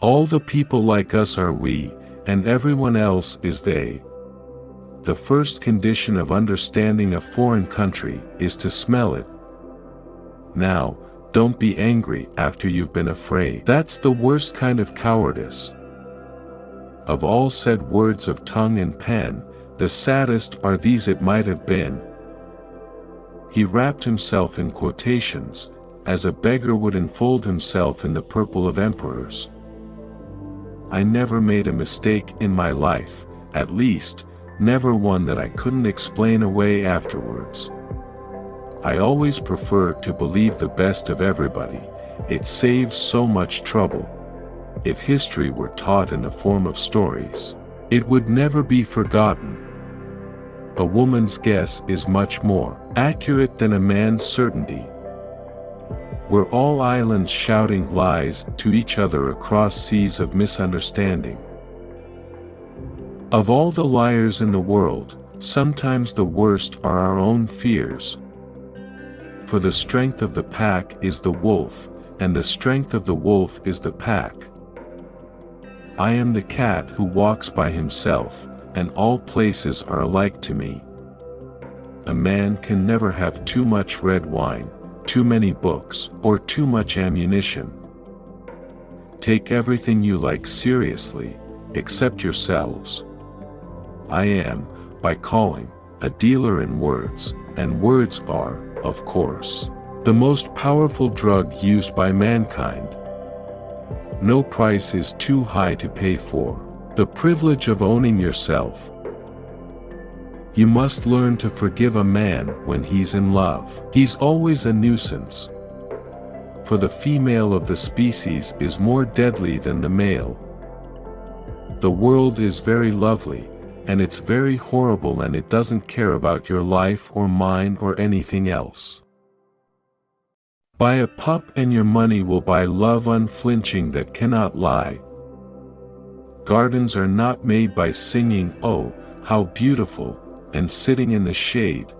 All the people like us are we, and everyone else is they. The first condition of understanding a foreign country is to smell it. Now, don't be angry after you've been afraid. That's the worst kind of cowardice. Of all said words of tongue and pen, the saddest are these "it might have been." He wrapped himself in quotations, as a beggar would enfold himself in the purple of emperors. I never made a mistake in my life, at least, never one that I couldn't explain away afterwards. I always prefer to believe the best of everybody. It saves so much trouble. If history were taught in the form of stories, it would never be forgotten. A woman's guess is much more accurate than a man's certainty. We're all islands shouting lies to each other across seas of misunderstanding. Of all the liars in the world, sometimes the worst are our own fears. For the strength of the pack is the wolf, and the strength of the wolf is the pack. I am the cat who walks by himself, and all places are alike to me. A man can never have too much red wine, too many books, or too much ammunition. Take everything you like seriously, except yourselves. I am, by calling, a dealer in words, and words are, of course, the most powerful drug used by mankind. No price is too high to pay for the privilege of owning yourself. You must learn to forgive a man when he's in love. He's always a nuisance. For the female of the species is more deadly than the male. The world is very lovely, and it's very horrible, and it doesn't care about your life or mine or anything else. Buy a pup and your money will buy love unflinching that cannot lie. Gardens are not made by singing "Oh, how beautiful," and sitting in the shade.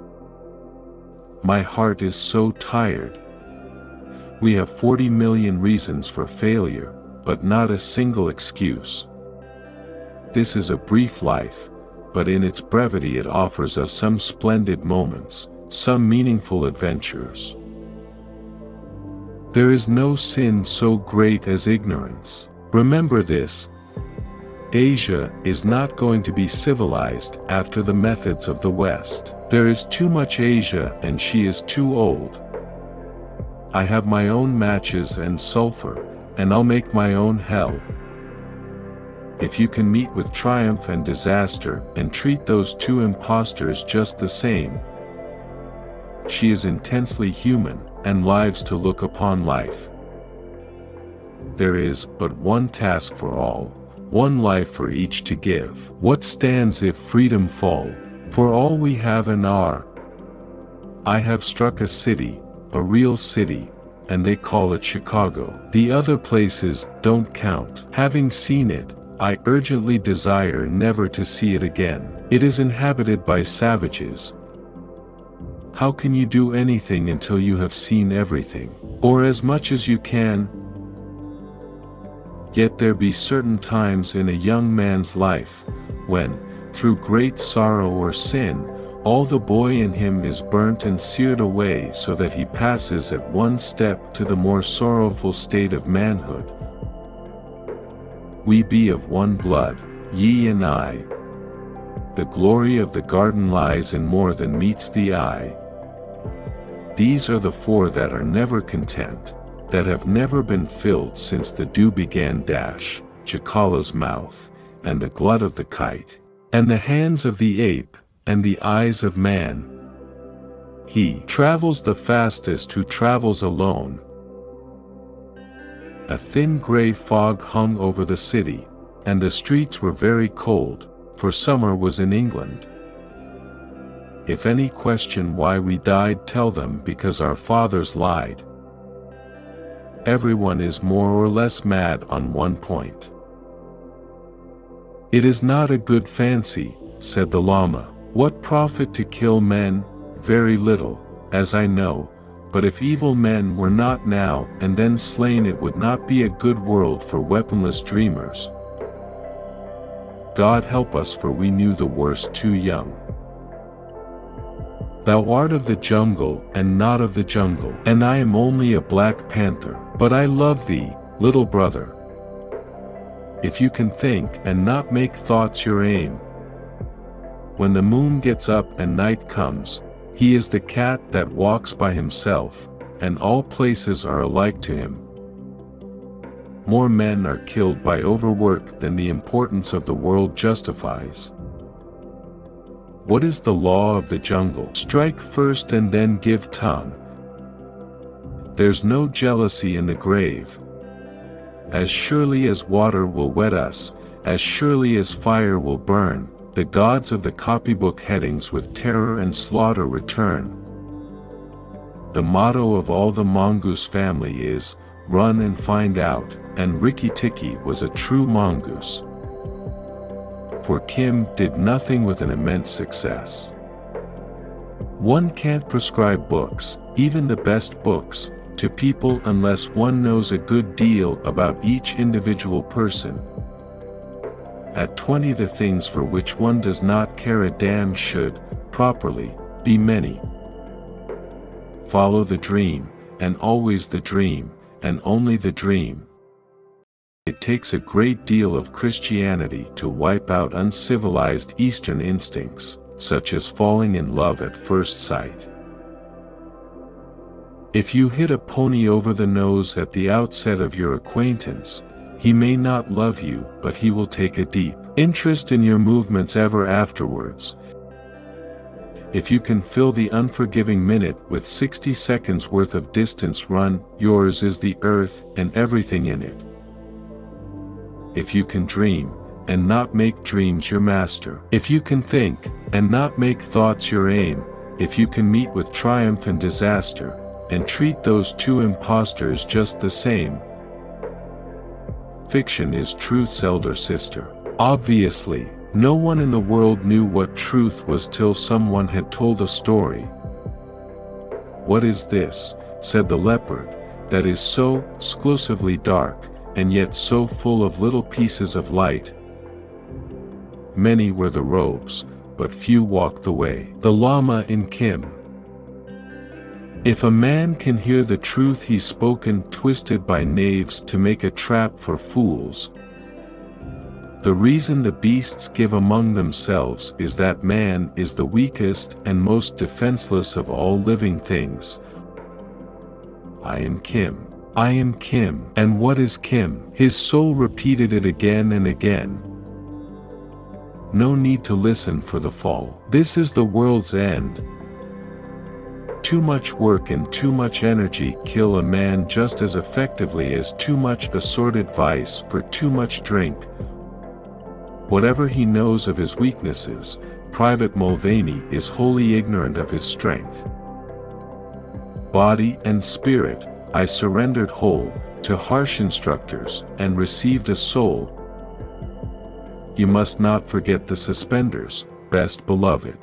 My heart is so tired. We have 40 million reasons for failure, but not a single excuse. This is a brief life, but in its brevity it offers us some splendid moments, some meaningful adventures. There is no sin so great as ignorance. Remember this. Asia is not going to be civilized after the methods of the West. There is too much Asia and she is too old. I have my own matches and sulfur, and I'll make my own hell. If you can meet with triumph and disaster and treat those two impostors just the same. She is intensely human, and lives to look upon life. There is but one task for all, one life for each to give. What stands if freedom fall? For all we have and are. I have struck a city, a real city, and they call it Chicago. The other places don't count. Having seen it, I urgently desire never to see it again. It is inhabited by savages. How can you do anything until you have seen everything, or as much as you can? Yet there be certain times in a young man's life, when, through great sorrow or sin, all the boy in him is burnt and seared away, so that he passes at one step to the more sorrowful state of manhood. We be of one blood, ye and I. The glory of the garden lies in more than meets the eye. These are the four that are never content, that have never been filled since the dew began dash, Chakala's mouth, and the glut of the kite, and the hands of the ape, and the eyes of man. He travels the fastest who travels alone. A thin gray fog hung over the city, and the streets were very cold, for summer was in England. If any question why we died, tell them because our fathers lied. Everyone is more or less mad on one point. It is not a good fancy, said the Lama. What profit to kill men? Very little, as I know, But if evil men were not now and then slain, it would not be a good world for weaponless dreamers. God help us, for we knew the worst too young. Thou art of the jungle and not of the jungle, and I am only a black panther, but I love thee, little brother. If you can think and not make thoughts your aim. When the moon gets up and night comes, he is the cat that walks by himself, and all places are alike to him. More men are killed by overwork than the importance of the world justifies. What is the law of the jungle? Strike first and then give tongue. There's no jealousy in the grave. As surely as water will wet us, as surely as fire will burn, the gods of the copybook headings with terror and slaughter return. The motto of all the mongoose family is, run and find out, and Rikki Tikki was a true mongoose. For Kim did nothing with an immense success. One can't prescribe books, even the best books, to people unless one knows a good deal about each individual person. At 20, the things for which one does not care a damn should, properly, be many. Follow the dream, and always the dream, and only the dream. It takes a great deal of Christianity to wipe out uncivilized Eastern instincts, such as falling in love at first sight. If you hit a pony over the nose at the outset of your acquaintance, he may not love you, but he will take a deep interest in your movements ever afterwards. If you can fill the unforgiving minute with 60 seconds worth of distance run, yours is the earth and everything in it. If you can dream, and not make dreams your master, if you can think, and not make thoughts your aim, if you can meet with triumph and disaster, and treat those two impostors just the same, fiction is truth's elder sister. Obviously, no one in the world knew what truth was till someone had told a story. What is this, said the leopard, that is so exclusively dark, and yet so full of little pieces of light? Many were the robes, but few walked the way. The Lama in Kim. If a man can hear the truth he's spoken twisted by knaves to make a trap for fools, the reason the beasts give among themselves is that man is the weakest and most defenseless of all living things. I am Kim. I am Kim. And what is Kim? His soul repeated it again and again. No need to listen for the fall. This is the world's end. Too much work and too much energy kill a man just as effectively as too much assorted vice or too much drink. Whatever he knows of his weaknesses, Private Mulvaney is wholly ignorant of his strength. Body and spirit, I surrendered whole, to harsh instructors, and received a soul. You must not forget the suspenders, best beloved.